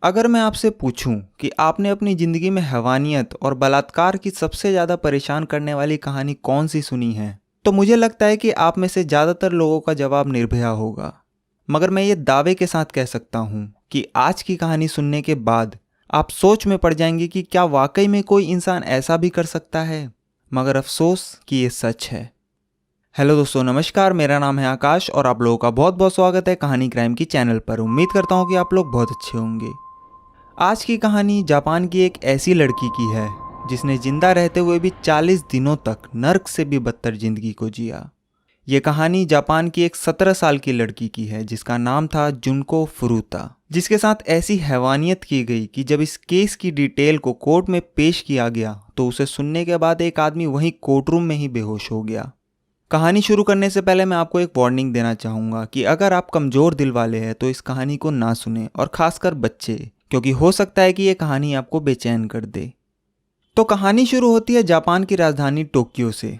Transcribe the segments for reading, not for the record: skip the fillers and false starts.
अगर मैं आपसे पूछूं कि आपने अपनी ज़िंदगी में हैवानियत और बलात्कार की सबसे ज़्यादा परेशान करने वाली कहानी कौन सी सुनी है, तो मुझे लगता है कि आप में से ज़्यादातर लोगों का जवाब निर्भया होगा। मगर मैं ये दावे के साथ कह सकता हूँ कि आज की कहानी सुनने के बाद आप सोच में पड़ जाएंगे कि क्या वाकई में कोई इंसान ऐसा भी कर सकता है। मगर अफसोस कि ये सच है। हेलो दोस्तों, नमस्कार। मेरा नाम है आकाश और आप लोगों का बहुत बहुत स्वागत है कहानी क्राइम की चैनल पर। उम्मीद करता हूँ कि आप लोग बहुत अच्छे होंगे। आज की कहानी जापान की एक ऐसी लड़की की है जिसने जिंदा रहते हुए भी 40 दिनों तक नर्क से भी बदतर जिंदगी को जिया। ये कहानी जापान की एक 17 साल की लड़की की है जिसका नाम था जुनको फुरुता, जिसके साथ ऐसी हैवानियत की गई कि जब इस केस की डिटेल को कोर्ट में पेश किया गया तो उसे सुनने के बाद एक आदमी वहीं कोर्ट रूम में ही बेहोश हो गया। कहानी शुरू करने से पहले मैं आपको एक वार्निंग देना चाहूँगा कि अगर आप कमज़ोर दिल वाले हैं तो इस कहानी को ना सुने, और ख़ासकर बच्चे, क्योंकि हो सकता है कि ये कहानी आपको बेचैन कर दे। तो कहानी शुरू होती है जापान की राजधानी टोक्यो से।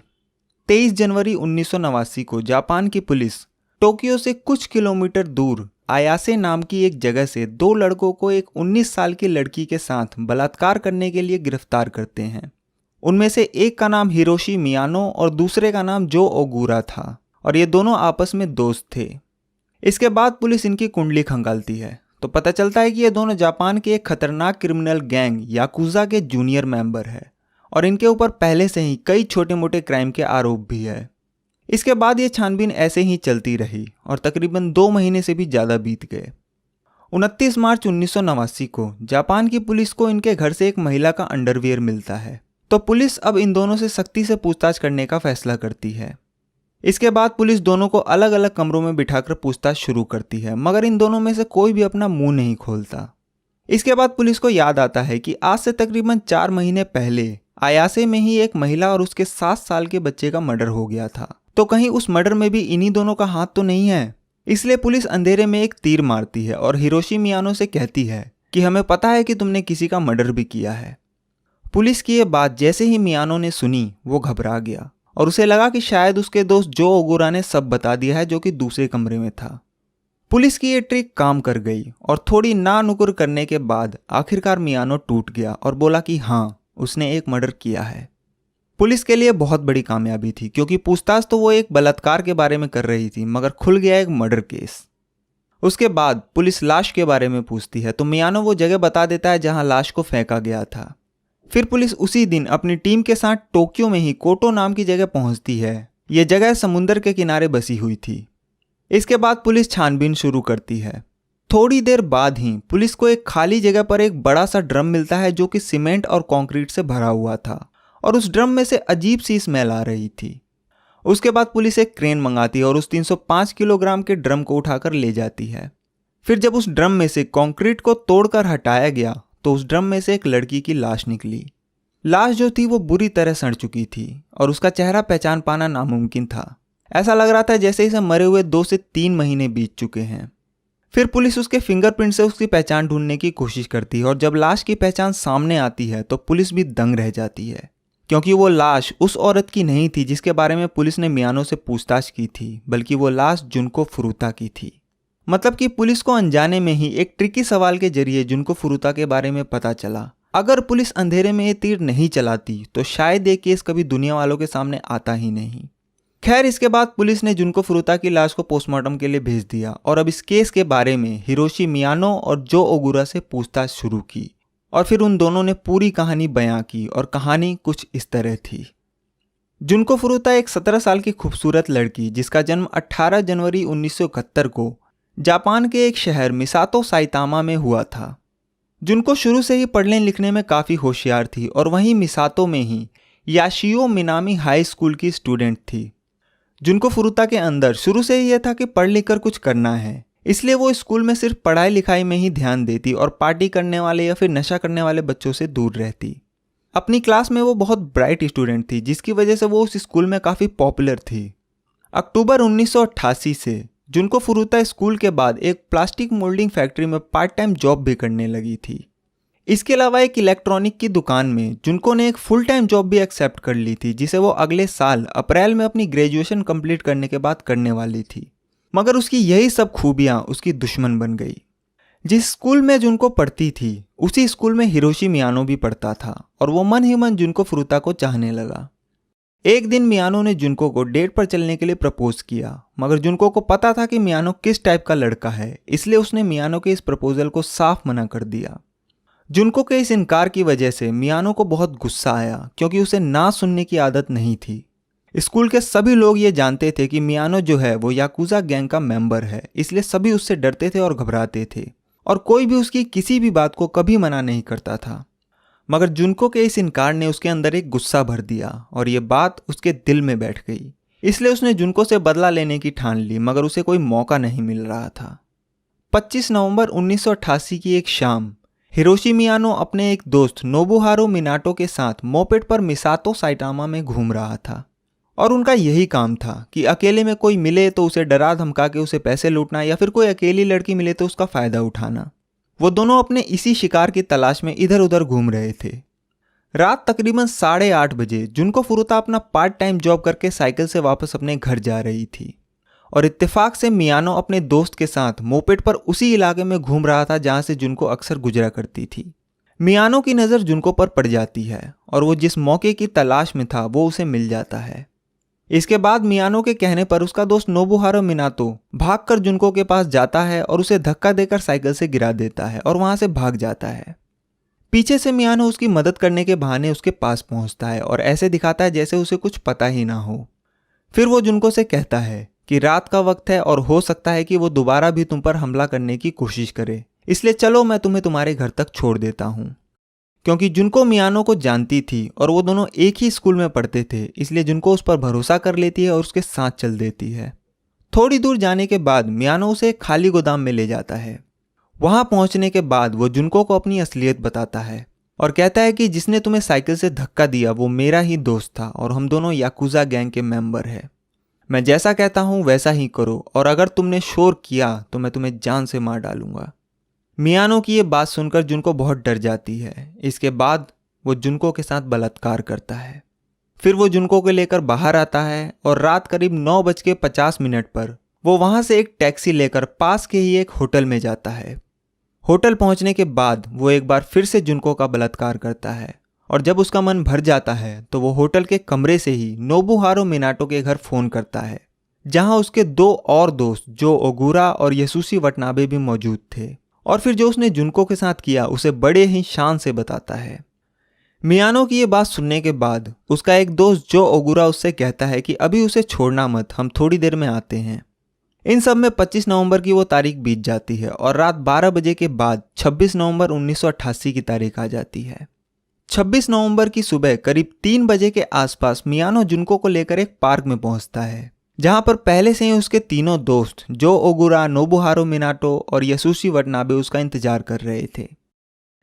23 जनवरी 1989 को जापान की पुलिस टोक्यो से कुछ किलोमीटर दूर आयासे नाम की एक जगह से दो लड़कों को एक 19 साल की लड़की के साथ बलात्कार करने के लिए गिरफ्तार करते हैं। उनमें से एक का नाम हिरोशी मियानो और दूसरे का नाम जो ओगुरा था, और ये दोनों आपस में दोस्त थे। इसके बाद पुलिस इनकी कुंडली खंगालती है तो पता चलता है कि ये दोनों जापान के एक खतरनाक क्रिमिनल गैंग याकुजा के जूनियर मेंबर है और इनके ऊपर पहले से ही कई छोटे मोटे क्राइम के आरोप भी है। इसके बाद ये छानबीन ऐसे ही चलती रही और तकरीबन 2 महीने से भी ज़्यादा बीत गए। 29 मार्च 1989 को जापान की पुलिस को इनके घर से एक महिला का अंडरवियर मिलता है, तो पुलिस अब इन दोनों से सख्ती से पूछताछ करने का फैसला करती है। इसके बाद पुलिस दोनों को अलग अलग कमरों में बिठाकर पूछताछ शुरू करती है, मगर इन दोनों में से कोई भी अपना मुंह नहीं खोलता। इसके बाद पुलिस को याद आता है कि आज से तकरीबन 4 महीने पहले आयासे में ही एक महिला और उसके 7 साल के बच्चे का मर्डर हो गया था, तो कहीं उस मर्डर में भी इन्हीं दोनों का हाथ तो नहीं है। इसलिए पुलिस अंधेरे में एक तीर मारती है और हिरोशी मियानो से कहती है कि हमें पता है कि तुमने किसी का मर्डर भी किया है। पुलिस की ये बात जैसे ही मियानो ने सुनी वो घबरा गया और उसे लगा कि शायद उसके दोस्त जो ओगुरा ने सब बता दिया है, जो कि दूसरे कमरे में था। पुलिस की ये ट्रिक काम कर गई और थोड़ी ना नुकुर करने के बाद आखिरकार मियानो टूट गया और बोला कि हाँ, उसने एक मर्डर किया है। पुलिस के लिए बहुत बड़ी कामयाबी थी, क्योंकि पूछताछ तो वो एक बलात्कार के बारे में कर रही थी, मगर खुल गया एक मर्डर केस। उसके बाद पुलिस लाश के बारे में पूछती है तो मियानो वो जगह बता देता है जहां लाश को फेंका गया था। फिर पुलिस उसी दिन अपनी टीम के साथ टोक्यो में ही कोटो नाम की जगह पहुंचती है। यह जगह समुद्र के किनारे बसी हुई थी। इसके बाद पुलिस छानबीन शुरू करती है। थोड़ी देर बाद ही पुलिस को एक खाली जगह पर एक बड़ा सा ड्रम मिलता है जो कि सीमेंट और कंक्रीट से भरा हुआ था, और उस ड्रम में से अजीब सी स्मेल आ रही थी। उसके बाद पुलिस एक क्रेन मंगाती है और उस 305 किलोग्राम के ड्रम को उठाकर ले जाती है। फिर जब उस ड्रम में से कंक्रीट को तोड़कर हटाया गया तो उस ड्रम में से एक लड़की की लाश निकली। लाश जो थी वो बुरी तरह सड़ चुकी थी और उसका चेहरा पहचान पाना नामुमकिन था। ऐसा लग रहा था जैसे इसे मरे हुए 2 से 3 महीने बीत चुके हैं। फिर पुलिस उसके फिंगरप्रिंट से उसकी पहचान ढूंढने की कोशिश करती है और जब लाश की पहचान सामने आती है तो पुलिस भी दंग रह जाती है, क्योंकि वो लाश उस औरत की नहीं थी जिसके बारे में पुलिस ने मियानो से पूछताछ की थी, बल्कि वो लाश जुनको फुरुता की थी। मतलब कि पुलिस को अनजाने में ही एक ट्रिकी सवाल के जरिए जुनको फुरुता के बारे में पता चला। अगर पुलिस अंधेरे में ये तीर नहीं चलाती तो शायद ये केस कभी दुनिया वालों के सामने आता ही नहीं। खैर, इसके बाद पुलिस ने जुनको फुरुता की लाश को पोस्टमार्टम के लिए भेज दिया और अब इस केस के बारे में हिरोशी मियानो और जो ओगुरा से पूछताछ शुरू की, और फिर उन दोनों ने पूरी कहानी बयां की और कहानी कुछ इस तरह थी। जुनको फुरुता एक 17 साल की खूबसूरत लड़की जिसका जन्म 18 जनवरी 1971 को जापान के एक शहर मिसातो साइतामा में हुआ था। जुनको शुरू से ही पढ़ने लिखने में काफ़ी होशियार थी और वहीं मिसातो में ही याशियो मिनामी हाई स्कूल की स्टूडेंट थी। जुनको फुरुता के अंदर शुरू से ही यह था कि पढ़ लिख कर कुछ करना है, इसलिए वो स्कूल में सिर्फ पढ़ाई लिखाई में ही ध्यान देती और पार्टी करने वाले या फिर नशा करने वाले बच्चों से दूर रहती। अपनी क्लास में वो बहुत ब्राइट स्टूडेंट थी, जिसकी वजह से वो उस स्कूल में काफ़ी पॉपुलर थी। अक्टूबर 1988 से जुनको फुरुता स्कूल के बाद एक प्लास्टिक मोल्डिंग फैक्ट्री में पार्ट टाइम जॉब भी करने लगी थी। इसके अलावा एक इलेक्ट्रॉनिक की दुकान में जुनको ने एक फुल टाइम जॉब भी एक्सेप्ट कर ली थी, जिसे वो अगले साल अप्रैल में अपनी ग्रेजुएशन कंप्लीट करने के बाद करने वाली थी। मगर उसकी यही सब खूबियाँ उसकी दुश्मन बन गई। जिस स्कूल में जुनको पढ़ती थी उसी स्कूल में हिरोशी मियानो भी पढ़ता था और वो मन ही मन जुनको फुरुता को चाहने लगा। एक दिन मियानो ने जुनको को डेट पर चलने के लिए प्रपोज किया, मगर जुनको को पता था कि मियानो किस टाइप का लड़का है, इसलिए उसने मियानो के इस प्रपोजल को साफ मना कर दिया। जुनको के इस इनकार की वजह से मियानो को बहुत गुस्सा आया, क्योंकि उसे ना सुनने की आदत नहीं थी। स्कूल के सभी लोग ये जानते थे कि मियानो जो है वो याकुजा गैंग का मेंबर है, इसलिए सभी उससे डरते थे और घबराते थे और कोई भी उसकी किसी भी बात को कभी मना नहीं करता था। मगर जुनको के इस इनकार ने उसके अंदर एक गुस्सा भर दिया और ये बात उसके दिल में बैठ गई, इसलिए उसने जुनको से बदला लेने की ठान ली, मगर उसे कोई मौका नहीं मिल रहा था। 25 नवंबर 1988 की एक शाम हिरोशी मियानो अपने एक दोस्त नोबुहारो मिनाटो के साथ मोपेड पर मिसातो साइटामा में घूम रहा था और उनका यही काम था कि अकेले में कोई मिले तो उसे डरा धमका के उसे पैसे लूटना या फिर कोई अकेली लड़की मिले तो उसका फायदा उठाना। वो दोनों अपने इसी शिकार की तलाश में इधर उधर घूम रहे थे। रात तकरीबन 8:30 बजे जुनको फुरुता अपना पार्ट टाइम जॉब करके साइकिल से वापस अपने घर जा रही थी और इत्तेफाक से मियानो अपने दोस्त के साथ मोपेड पर उसी इलाके में घूम रहा था जहां से जुनको अक्सर गुजरा करती थी। मियानो की नज़र जुनको पर पड़ जाती है और वो जिस मौके की तलाश में था वो उसे मिल जाता है। इसके बाद मियानो के कहने पर उसका दोस्त नोबुहारो मिनातो भागकर जुनको के पास जाता है और उसे धक्का देकर साइकिल से गिरा देता है और वहां से भाग जाता है। पीछे से मियानो उसकी मदद करने के बहाने उसके पास पहुंचता है और ऐसे दिखाता है जैसे उसे कुछ पता ही ना हो। फिर वो जुनको से कहता है कि रात का वक्त है और हो सकता है कि वो दोबारा भी तुम पर हमला करने की कोशिश करे, इसलिए चलो मैं तुम्हें तुम्हारे घर तक छोड़ देता हूँ। क्योंकि जुनको मियानो को जानती थी और वो दोनों एक ही स्कूल में पढ़ते थे, इसलिए जुनको उस पर भरोसा कर लेती है और उसके साथ चल देती है। थोड़ी दूर जाने के बाद मियानो उसे एक खाली गोदाम में ले जाता है। वहां पहुंचने के बाद वो जुनको को अपनी असलियत बताता है और कहता है कि जिसने तुम्हें साइकिल से धक्का दिया वो मेरा ही दोस्त था और हम दोनों याकुजा गैंग के मेंबर हैं। मैं जैसा कहता हूं वैसा ही करो और अगर तुमने शोर किया तो मैं तुम्हें जान से मार डालूंगा। मियानो की ये बात सुनकर जुनको बहुत डर जाती है। इसके बाद वो जुनको के साथ बलात्कार करता है। फिर वो जुनको को लेकर बाहर आता है और रात करीब 9:50 पर वो वहां से एक टैक्सी लेकर पास के ही एक होटल में जाता है। होटल पहुंचने के बाद वो एक बार फिर से जुनको का बलात्कार करता है और जब उसका मन भर जाता है तो वो होटल के कमरे से ही नोबुहारो मिनाटो के घर फोन करता है, जहां उसके 2 और दोस्त जो ओगुरा और यसुशी वटनाबे भी मौजूद थे, और फिर जो उसने जुनको के साथ किया उसे बड़े ही शान से बताता है। मियानो की ये बात सुनने के बाद उसका एक दोस्त जो ओगुरा उससे कहता है कि अभी उसे छोड़ना मत, हम थोड़ी देर में आते हैं। इन सब में 25 नवंबर की वो तारीख बीत जाती है और रात 12 बजे के बाद 26 नवंबर 1988 की तारीख आ जाती है। 26 नवंबर की सुबह करीब 3 बजे के आसपास मियानो जुनको को लेकर एक पार्क में पहुंचता है, जहां पर पहले से ही उसके तीनों दोस्त जो ओगुरा, नोबुहारो मिनाटो और यसुशी वटनाबे उसका इंतजार कर रहे थे।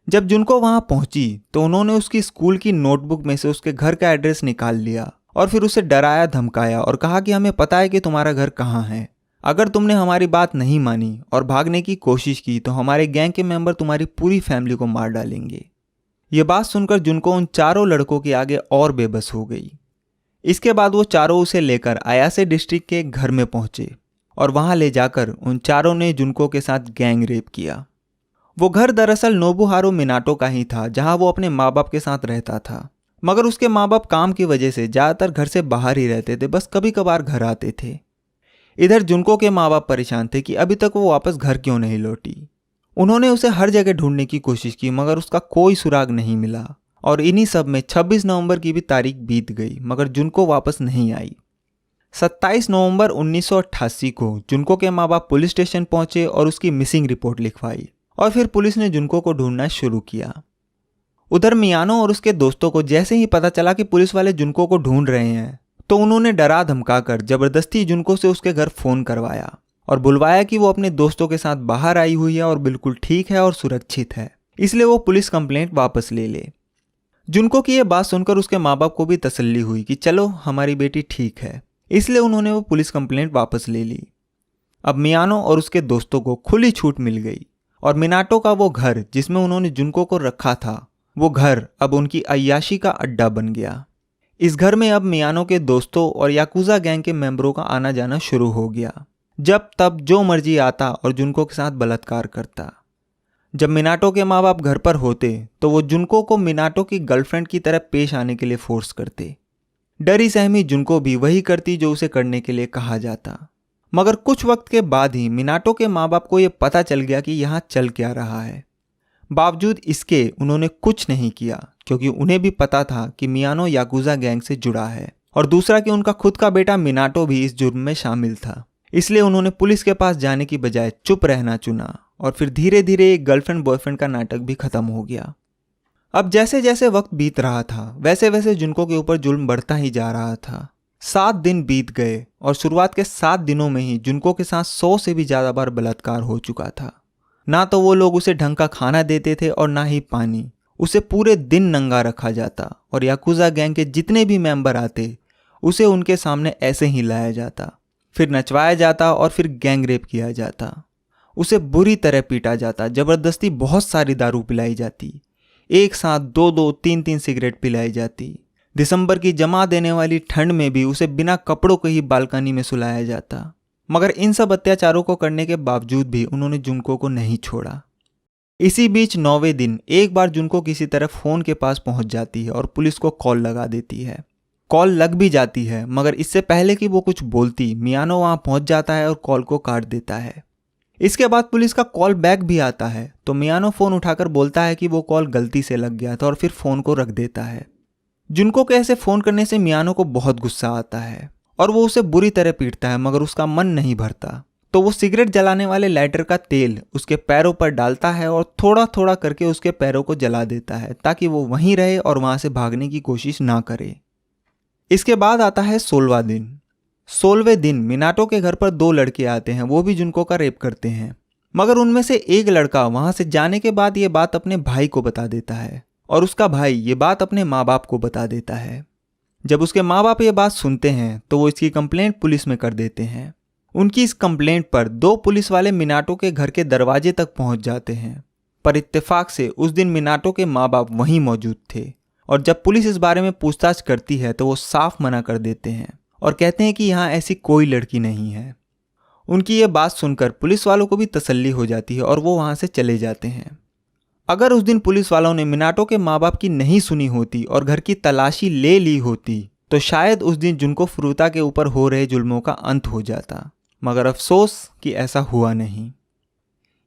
जब जुनको वहां पहुंची तो उन्होंने उसकी स्कूल की नोटबुक में से उसके घर का एड्रेस निकाल लिया और फिर उसे डराया धमकाया और कहा कि हमें पता है कि तुम्हारा घर कहाँ है। अगर तुमने हमारी बात नहीं मानी और भागने की कोशिश की तो हमारे गैंग के मेंबर तुम्हारी पूरी फैमिली को मार डालेंगे। ये बात सुनकर जुनको उन चारों लड़कों के आगे और बेबस हो गई। इसके बाद वो चारों उसे लेकर आयासे डिस्ट्रिक्ट के एक घर में पहुंचे और वहां ले जाकर उन चारों ने जुनको के साथ गैंग रेप किया। वो घर दरअसल नोबुहारो मिनाटो का ही था, जहां वो अपने माँ बाप के साथ रहता था, मगर उसके माँ बाप काम की वजह से ज़्यादातर घर से बाहर ही रहते थे, बस कभी कभार घर आते थे। इधर जुनको के माँ बाप परेशान थे कि अभी तक वो वापस घर क्यों नहीं लौटी। उन्होंने उसे हर जगह ढूंढने की कोशिश की मगर उसका कोई सुराग नहीं मिला और इन्हीं सब में 26 नवंबर की भी तारीख बीत गई मगर जुनको वापस नहीं आई। 27 नवंबर 1988 को जुनको के माँ बाप पुलिस स्टेशन पहुंचे और उसकी मिसिंग रिपोर्ट लिखवाई और फिर पुलिस ने जुनको को ढूंढना शुरू किया। उधर मियानो और उसके दोस्तों को जैसे ही पता चला कि पुलिस वाले जुनको को ढूंढ रहे हैं तो उन्होंने डरा धमकाकर जबरदस्ती जुनको से उसके घर फोन करवाया और बुलवाया कि वो अपने दोस्तों के साथ बाहर आई हुई है और बिल्कुल ठीक है और सुरक्षित है, इसलिए वो पुलिस कंप्लेंट वापस ले ले। जुनको की ये बात सुनकर उसके माँ बाप को भी तसल्ली हुई कि चलो हमारी बेटी ठीक है, इसलिए उन्होंने वो पुलिस कंप्लेंट वापस ले ली। अब मियानो और उसके दोस्तों को खुली छूट मिल गई और मिनाटो का वो घर जिसमें उन्होंने जुनको को रखा था, वो घर अब उनकी अय्याशी का अड्डा बन गया। इस घर में अब मियानो के दोस्तों और याकुजा गैंग के मेंबरों का आना जाना शुरू हो गया। जब तब जो मर्जी आता और जुनको के साथ बलात्कार करता। जब मिनाटो के माँ बाप घर पर होते तो वो जुनको को मिनाटो की गर्लफ्रेंड की तरह पेश आने के लिए फोर्स करते। डरी सहमी जुनको भी वही करती जो उसे करने के लिए कहा जाता। मगर कुछ वक्त के बाद ही मिनाटो के माँ बाप को यह पता चल गया कि यहाँ चल क्या रहा है। बावजूद इसके उन्होंने कुछ नहीं किया, क्योंकि उन्हें भी पता था कि मियानो याकुजा गैंग से जुड़ा है, और दूसरा कि उनका खुद का बेटा मिनाटो भी इस जुर्म में शामिल था। इसलिए उन्होंने पुलिस के पास जाने की बजाय चुप रहना चुना, और फिर धीरे धीरे एक गर्लफ्रेंड बॉयफ्रेंड का नाटक भी खत्म हो गया। अब जैसे जैसे वक्त बीत रहा था वैसे वैसे जुनको के ऊपर जुल्म बढ़ता ही जा रहा था। 7 दिन बीत गए और शुरुआत के 7 दिनों में ही जुनको के साथ 100 से भी ज्यादा बार बलात्कार हो चुका था। ना तो वो लोग उसे ढंग का खाना देते थे और ना ही पानी। उसे पूरे दिन नंगा रखा जाता और याकुजा गैंग के जितने भी मेंबर आते उसे उनके सामने ऐसे ही लाया जाता, फिर नचवाया जाता और फिर गैंग रेप किया जाता। उसे बुरी तरह पीटा जाता, जबरदस्ती बहुत सारी दारू पिलाई जाती, एक साथ 2-2, 3-3 सिगरेट पिलाई जाती। दिसंबर की जमा देने वाली ठंड में भी उसे बिना कपड़ों के ही बालकनी में सुलाया जाता। मगर इन सब अत्याचारों को करने के बावजूद भी उन्होंने जुनको को नहीं छोड़ा। इसी बीच 9वें दिन एक बार जुनको किसी तरह फोन के पास पहुंच जाती है और पुलिस को कॉल लगा देती है। कॉल लग भी जाती है, मगर इससे पहले कि वो कुछ बोलती मियानो वहां पहुंच जाता है और कॉल को काट देता है। इसके बाद पुलिस का कॉल बैक भी आता है तो मियानो फोन उठाकर बोलता है कि वो कॉल गलती से लग गया था और फिर फोन को रख देता है। जुनको के ऐसे फोन करने से मियानो को बहुत गुस्सा आता है और वो उसे बुरी तरह पीटता है, मगर उसका मन नहीं भरता। तो वो सिगरेट जलाने वाले लाइटर का तेल उसके पैरों पर डालता है और थोड़ा थोड़ा करके उसके पैरों को जला देता है ताकि वो वहीं रहे और वहां से भागने की कोशिश ना करे। इसके बाद आता है 16वां दिन। 16वें दिन मिनाटो के घर पर 2 लड़के आते हैं, वो भी जुनको का रेप करते हैं। मगर उनमें से एक लड़का वहां से जाने के बाद ये बात अपने भाई को बता देता है और उसका भाई ये बात अपने माँ बाप को बता देता है। जब उसके माँ बाप ये बात सुनते हैं तो वो इसकी कंप्लेंट पुलिस में कर देते हैं। उनकी इस कंप्लेंट पर 2 पुलिस वाले मिनाटो के घर के दरवाजे तक पहुंच जाते हैं, पर इत्तेफाक से उस दिन मिनाटो के माँ बाप वहीं मौजूद थे और जब पुलिस इस बारे में पूछताछ करती है तो वो साफ मना कर देते हैं और कहते हैं कि यहाँ ऐसी कोई लड़की नहीं है। उनकी ये बात सुनकर पुलिस वालों को भी तसल्ली हो जाती है और वो वहाँ से चले जाते हैं। अगर उस दिन पुलिस वालों ने मिनाटो के माँ बाप की नहीं सुनी होती और घर की तलाशी ले ली होती तो शायद उस दिन जुनको फुरुता के ऊपर हो रहे जुल्मों का अंत हो जाता, मगर अफसोस कि ऐसा हुआ नहीं।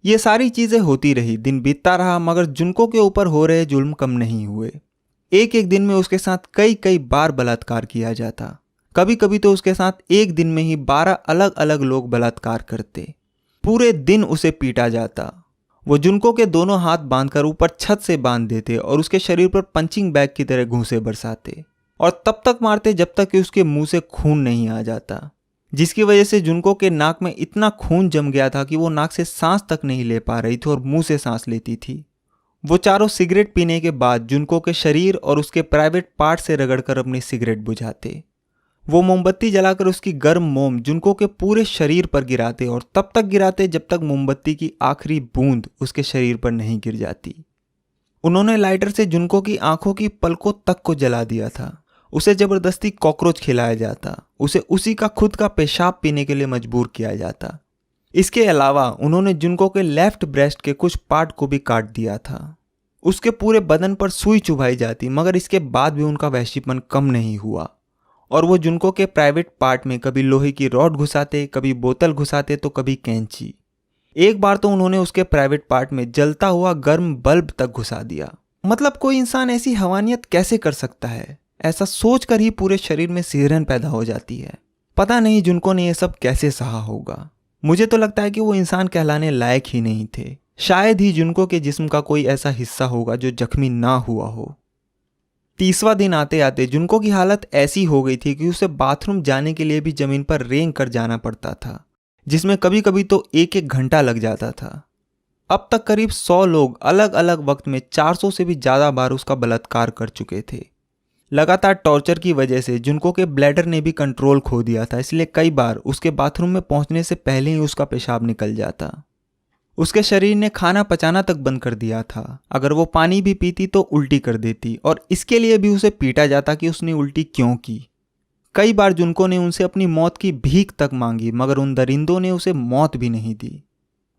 ये सारी चीज़ें होती रही, दिन बीतता रहा, मगर जुनको के ऊपर हो रहे जुल्म कम नहीं हुए। एक एक दिन में उसके साथ कई कई बार बलात्कार किया जाता। कभी कभी तो उसके साथ एक दिन में ही 12 अलग अलग लोग बलात्कार करते। पूरे दिन उसे पीटा जाता। वो जुनको के दोनों हाथ बांधकर ऊपर छत से बांध देते और उसके शरीर पर पंचिंग बैग की तरह घूंसे बरसाते और तब तक मारते जब तक कि उसके मुंह से खून नहीं आ जाता, जिसकी वजह से जुनको के नाक में इतना खून जम गया था कि वो नाक से सांस तक नहीं ले पा रही थी और मुंह से सांस लेती थी। वो चारों सिगरेट पीने के बाद जुनको के शरीर और उसके प्राइवेट पार्ट से रगड़कर अपनी सिगरेट बुझाते। वो मोमबत्ती जलाकर उसकी गर्म मोम जुनको के पूरे शरीर पर गिराते और तब तक गिराते जब तक मोमबत्ती की आखिरी बूंद उसके शरीर पर नहीं गिर जाती। उन्होंने लाइटर से जुनको की आंखों की पलकों तक को जला दिया था। उसे जबरदस्ती कॉकरोच खिलाया जाता। उसे उसी का खुद का पेशाब पीने के लिए मजबूर किया जाता। इसके अलावा उन्होंने जुनको के लेफ्ट ब्रेस्ट के कुछ पार्ट को भी काट दिया था। उसके पूरे बदन पर सुई चुभाई जाती, मगर इसके बाद भी उनका वहशीपन कम नहीं हुआ और वो जुनको के प्राइवेट पार्ट में कभी लोहे की रॉड घुसाते, कभी बोतल घुसाते तो कभी कैंची। एक बार तो उन्होंने उसके प्राइवेट पार्ट में जलता हुआ गर्म बल्ब तक घुसा दिया। मतलब कोई इंसान ऐसी हवानियत कैसे कर सकता है? ऐसा सोचकर ही पूरे शरीर में सिहरन पैदा हो जाती है। पता नहीं जुनको ने यह सब कैसे सहा होगा। मुझे तो लगता है कि वो इंसान कहलाने लायक ही नहीं थे। शायद ही जुनको के जिस्म का कोई ऐसा हिस्सा होगा जो जख्मी ना हुआ हो। 30वां दिन आते आते जुनको की हालत ऐसी हो गई थी कि उसे बाथरूम जाने के लिए भी जमीन पर रेंग कर जाना पड़ता था, जिसमें कभी कभी तो 1-1 घंटा लग जाता था। अब तक करीब 100 लोग अलग अलग वक्त में 400 से भी ज़्यादा बार उसका बलात्कार कर चुके थे। लगातार टॉर्चर की वजह से जुनको के ब्लैडर ने भी कंट्रोल खो दिया था, इसलिए कई बार उसके बाथरूम में पहुंचने से पहले ही उसका पेशाब निकल जाता। उसके शरीर ने खाना पचाना तक बंद कर दिया था। अगर वो पानी भी पीती तो उल्टी कर देती और इसके लिए भी उसे पीटा जाता कि उसने उल्टी क्यों की। कई बार जुनको ने उनसे अपनी मौत की भीख तक मांगी, मगर उन दरिंदों ने उसे मौत भी नहीं दी।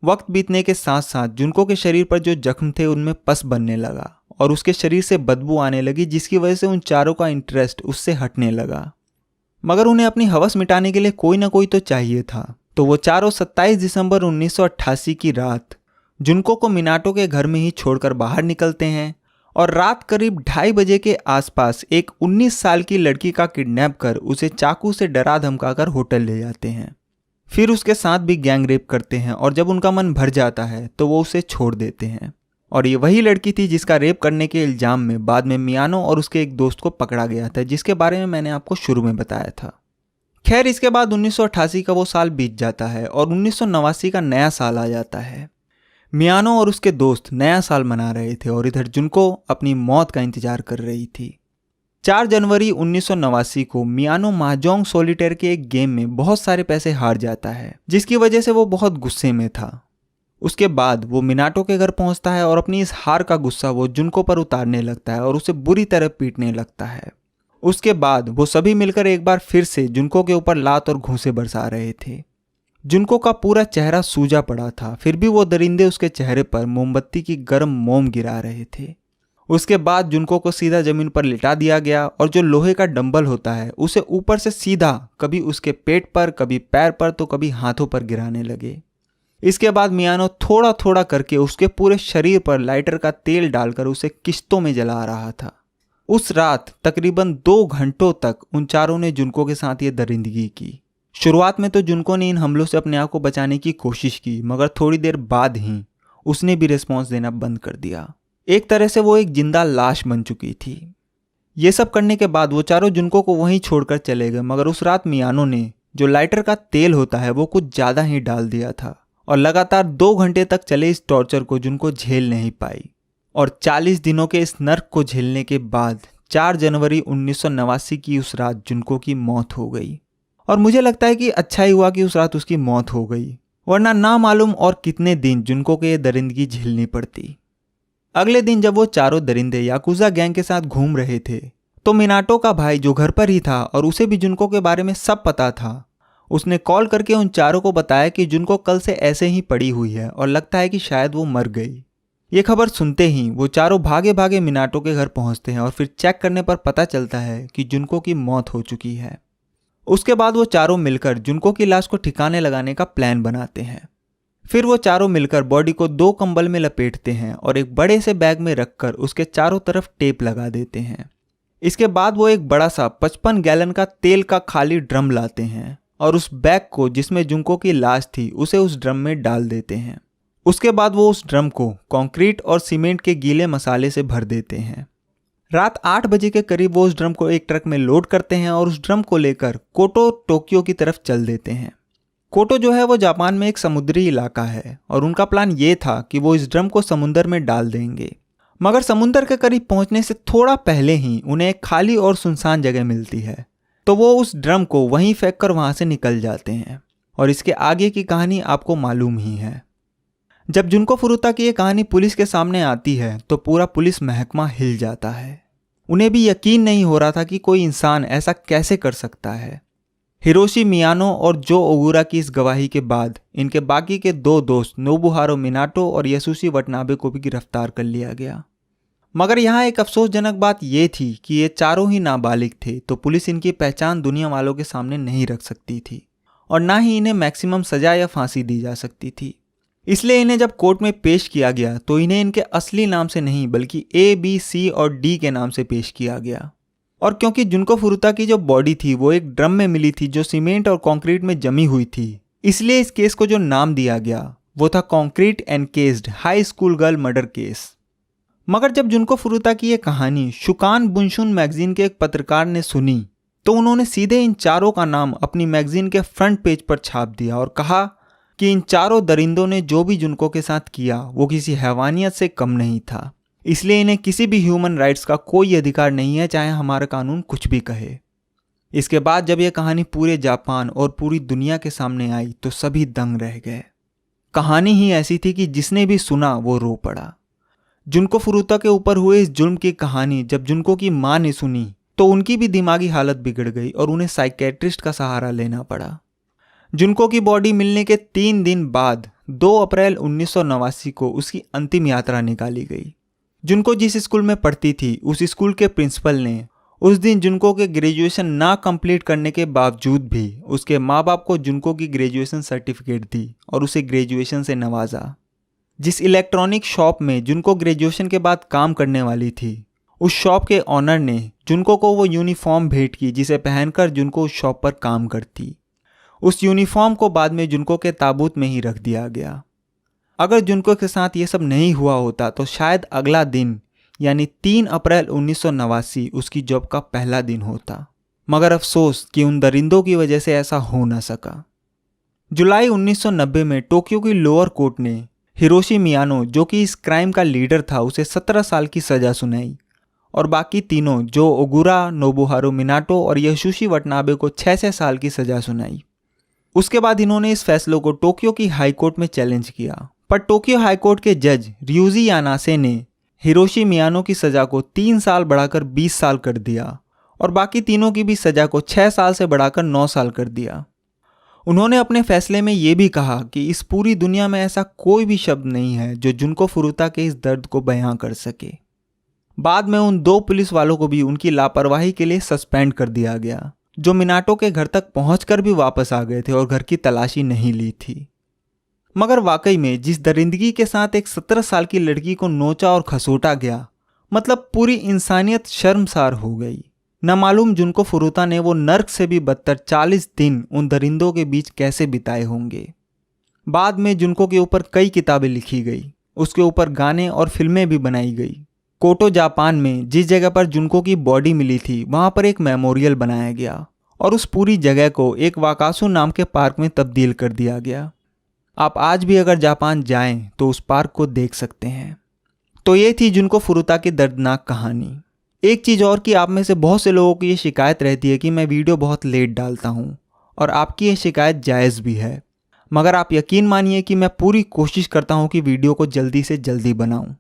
वक्त बीतने के साथ साथ जुनको के शरीर पर जो जख्म थे उनमें पस बनने लगा और उसके शरीर से बदबू आने लगी, जिसकी वजह से उन चारों का इंटरेस्ट उससे हटने लगा। मगर उन्हें अपनी हवस मिटाने के लिए कोई ना कोई तो चाहिए था। तो वो चारों 27 दिसंबर 1988 की रात जुनको को मिनाटो के घर में ही छोड़कर बाहर निकलते हैं और रात करीब 2:30 बजे के आसपास एक 19 साल की लड़की का किडनैप कर उसे चाकू से डरा धमकाकर होटल ले जाते हैं। फिर उसके साथ भी गैंग रेप करते हैं और जब उनका मन भर जाता है तो वो उसे छोड़ देते हैं। और ये वही लड़की थी जिसका रेप करने के इल्जाम में बाद में मियानो और उसके एक दोस्त को पकड़ा गया था, जिसके बारे में मैंने आपको शुरू में बताया था। खैर, इसके बाद 1988 का वो साल बीत जाता है और 1989 का नया साल आ जाता है। मियानो और उसके दोस्त नया साल मना रहे थे और इधर जुनको अपनी मौत का इंतजार कर रही थी। 4 जनवरी 1989 को मियानो महाजोंग सॉलिटेयर के एक गेम में बहुत सारे पैसे हार जाता है, जिसकी वजह से वो बहुत गुस्से में था। उसके बाद वो मिनाटो के घर पहुंचता है और अपनी इस हार का गुस्सा वो जुनको पर उतारने लगता है और उसे बुरी तरह पीटने लगता है। उसके बाद वो सभी मिलकर एक बार फिर से जुनको के ऊपर लात और घूंसे बरसा रहे थे। जुनको का पूरा चेहरा सूजा पड़ा था, फिर भी वो दरिंदे उसके चेहरे पर मोमबत्ती की गर्म मोम गिरा रहे थे। उसके बाद जुनको को सीधा जमीन पर लिटा दिया गया और जो लोहे का डंबल होता है उसे ऊपर से सीधा कभी उसके पेट पर, कभी पैर पर, तो कभी हाथों पर गिराने लगे। इसके बाद मियानो थोड़ा थोड़ा करके उसके पूरे शरीर पर लाइटर का तेल डालकर उसे किश्तों में जला रहा था। उस रात तकरीबन 2 घंटों तक उन चारों ने जुनको के साथ ये दरिंदगी की। शुरुआत में तो जुनको ने इन हमलों से अपने आप को बचाने की कोशिश की, मगर थोड़ी देर बाद ही उसने भी रिस्पॉन्स देना बंद कर दिया। एक तरह से वो एक जिंदा लाश बन चुकी थी। ये सब करने के बाद वो चारों जुनको को वहीं छोड़कर चले गए, मगर उस रात मियानो ने जो लाइटर का तेल होता है वो कुछ ज़्यादा ही डाल दिया था और लगातार 2 घंटे तक चले इस टॉर्चर को जुनको झेल नहीं पाई। और 40 दिनों के इस नर्क को झेलने के बाद 4 जनवरी 1989 की उस रात जुनको की मौत हो गई। और मुझे लगता है कि अच्छा ही हुआ कि उस रात उसकी मौत हो गई, वरना ना मालूम और कितने दिन जुनको को ये दरिंदगी झेलनी पड़ती। अगले दिन जब वो चारों दरिंदे याकुजा गैंग के साथ घूम रहे थे तो मिनाटो का भाई जो घर पर ही था और उसे भी जुनको के बारे में सब पता था, उसने कॉल करके उन चारों को बताया कि जुनको कल से ऐसे ही पड़ी हुई है और लगता है कि शायद वो मर गई। ये खबर सुनते ही वो चारों भागे भागे मिनाटो के घर पहुंचते हैं और फिर चेक करने पर पता चलता है कि जुनको की मौत हो चुकी है। उसके बाद वो चारों मिलकर जुनको की लाश को ठिकाने लगाने का प्लान बनाते हैं। फिर वो चारों मिलकर बॉडी को 2 कंबल में लपेटते हैं और एक बड़े से बैग में रखकर उसके चारों तरफ टेप लगा देते हैं। इसके बाद वो एक बड़ा सा 55 गैलन का तेल का खाली ड्रम लाते हैं और उस बैग को जिसमें जुनको की लाश थी उसे उस ड्रम में डाल देते हैं। उसके बाद वो उस ड्रम को कंक्रीट और सीमेंट के गीले मसाले से भर देते हैं। रात 8 बजे के करीब वो उस ड्रम को एक ट्रक में लोड करते हैं और उस ड्रम को लेकर कोटो टोक्यो की तरफ चल देते हैं। कोटो जो है वो जापान में एक समुद्री इलाका है और उनका प्लान ये था कि वो इस ड्रम को समुंदर में डाल देंगे। मगर समुंदर के करीब पहुंचने से थोड़ा पहले ही उन्हें एक खाली और सुनसान जगह मिलती है, तो वो उस ड्रम को वहीं फेंक कर वहां से निकल जाते हैं। और इसके आगे की कहानी आपको मालूम ही है। जब जुनको फुरुता की ये कहानी पुलिस के सामने आती है तो पूरा पुलिस महकमा हिल जाता है। उन्हें भी यकीन नहीं हो रहा था कि कोई इंसान ऐसा कैसे कर सकता है। हिरोशी मियानो और जो ओगुरा की इस गवाही के बाद इनके बाकी के 2 दोस्त नोबुहारो मिनाटो और यसुशी वटनाबे को भी गिरफ्तार कर लिया गया। मगर यहाँ एक अफसोसजनक बात यह थी कि ये चारों ही नाबालिग थे, तो पुलिस इनकी पहचान दुनिया वालों के सामने नहीं रख सकती थी और ना ही इन्हें मैक्सिमम सजा या फांसी दी जा सकती थी। इसलिए इन्हें जब कोर्ट में पेश किया गया तो इन्हें इनके असली नाम से नहीं बल्कि A, B, C और D के नाम से पेश किया गया। और क्योंकि जुनको फुरुता की जो बॉडी थी वो एक ड्रम में मिली थी जो सीमेंट और कंक्रीट में जमी हुई थी, इसलिए इस केस को जो नाम दिया गया वो था concrete encased high school girl murder case. मगर जब जुनको फुरुता की ये कहानी शुकान बुनशुन मैगजीन के एक पत्रकार ने सुनी तो उन्होंने सीधे इन चारों का नाम अपनी मैगजीन के फ्रंट पेज पर छाप दिया और कहा कि इन चारों दरिंदों ने जो भी जुनको के साथ किया वो किसी हैवानियत से कम नहीं था, इसलिए इन्हें किसी भी ह्यूमन राइट्स का कोई अधिकार नहीं है, चाहे हमारा कानून कुछ भी कहे। इसके बाद जब यह कहानी पूरे जापान और पूरी दुनिया के सामने आई तो सभी दंग रह गए। कहानी ही ऐसी थी कि जिसने भी सुना वो रो पड़ा। जुनको फुरुता के ऊपर हुए इस जुल्म की कहानी जब जुनको की मां ने सुनी तो उनकी भी दिमागी हालत बिगड़ गई और उन्हें साइकेट्रिस्ट का सहारा लेना पड़ा। जुनको की बॉडी मिलने के 3 दिन बाद 2 अप्रैल 1989 को उसकी अंतिम यात्रा निकाली गई। जुनको जिस स्कूल में पढ़ती थी उस स्कूल के प्रिंसिपल ने उस दिन जुनको के ग्रेजुएशन ना कंप्लीट करने के बावजूद भी उसके माँ बाप को जुनको की ग्रेजुएशन सर्टिफिकेट दी और उसे ग्रेजुएशन से नवाजा। जिस इलेक्ट्रॉनिक शॉप में जुनको ग्रेजुएशन के बाद काम करने वाली थी, उस शॉप के ऑनर ने जुनको को वो यूनिफॉर्म भेंट की जिसे पहनकर जुनको उस शॉप पर काम करती। उस यूनिफॉर्म को बाद में जुनको के ताबूत में ही रख दिया गया। अगर जुनको के साथ ये सब नहीं हुआ होता तो शायद अगला दिन यानी 3 अप्रैल 1989 उसकी जॉब का पहला दिन होता, मगर अफसोस कि उन दरिंदों की वजह से ऐसा हो न सका। जुलाई 1990 में टोक्यो की लोअर कोर्ट ने हिरोशी मियानो, जो कि इस क्राइम का लीडर था, उसे 17 साल की सज़ा सुनाई और बाकी तीनों जो ओगुरा, नोबुहारू मिनाटो और यशुशी वटनाबे को 6-6 साल की सज़ा सुनाई। उसके बाद इन्होंने इस फैसलों को टोक्यो की हाई कोर्ट में चैलेंज किया, पर टोक्यो हाई कोर्ट के जज ryuji यानासे ने हिरोशी मियानो की सज़ा को 3 साल बढ़ाकर 20 साल कर दिया और बाकी तीनों की भी सज़ा को 6 साल से बढ़ाकर 9 साल कर दिया। उन्होंने अपने फैसले में ये भी कहा कि इस पूरी दुनिया में ऐसा कोई भी शब्द नहीं है जो जुनको फुरुता के इस दर्द को बयां कर सके। बाद में उन 2 पुलिस वालों को भी उनकी लापरवाही के लिए सस्पेंड कर दिया गया, जो मिनाटो के घर तक पहुंचकर भी वापस आ गए थे और घर की तलाशी नहीं ली थी। मगर वाकई में जिस दरिंदगी के साथ एक 17 साल की लड़की को नोचा और खसोटा गया, मतलब पूरी इंसानियत शर्मसार हो गई। न मालूम जुनको फुरुता ने वो नर्क से भी बदतर 40 दिन उन दरिंदों के बीच कैसे बिताए होंगे। बाद में जुनको के ऊपर कई किताबें लिखी गई, उसके ऊपर गाने और फिल्में भी बनाई गई। कोटो जापान में जिस जगह पर जुनको की बॉडी मिली थी वहाँ पर एक मेमोरियल बनाया गया और उस पूरी जगह को एक वाकासु नाम के पार्क में तब्दील कर दिया गया। आप आज भी अगर जापान जाएं तो उस पार्क को देख सकते हैं। तो ये थी जुनको फुरुता की दर्दनाक कहानी। एक चीज़ और कि आप में से बहुत से लोगों की ये शिकायत रहती है कि मैं वीडियो बहुत लेट डालता हूँ और आपकी ये शिकायत जायज़ भी है, मगर आप यकीन मानिए कि मैं पूरी कोशिश करता हूँ कि वीडियो को जल्दी से जल्दी बनाऊँ।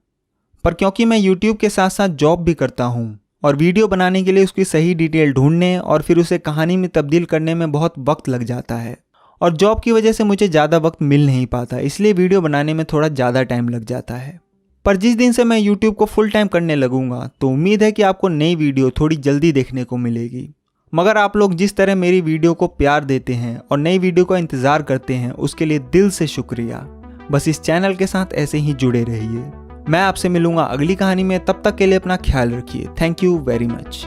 पर क्योंकि मैं YouTube के साथ साथ जॉब भी करता हूँ और वीडियो बनाने के लिए उसकी सही डिटेल ढूंढने और फिर उसे कहानी में तब्दील करने में बहुत वक्त लग जाता है और जॉब की वजह से मुझे ज़्यादा वक्त मिल नहीं पाता, इसलिए वीडियो बनाने में थोड़ा ज़्यादा टाइम लग जाता है। पर जिस दिन से मैं YouTube को फुल टाइम करने लगूंगा तो उम्मीद है कि आपको नई वीडियो थोड़ी जल्दी देखने को मिलेगी। मगर आप लोग जिस तरह मेरी वीडियो को प्यार देते हैं और नई वीडियो का इंतज़ार करते हैं उसके लिए दिल से शुक्रिया। बस इस चैनल के साथ ऐसे ही जुड़े रहिए। मैं आपसे मिलूंगा अगली कहानी में, तब तक के लिए अपना ख्याल रखिए। Thank you very much.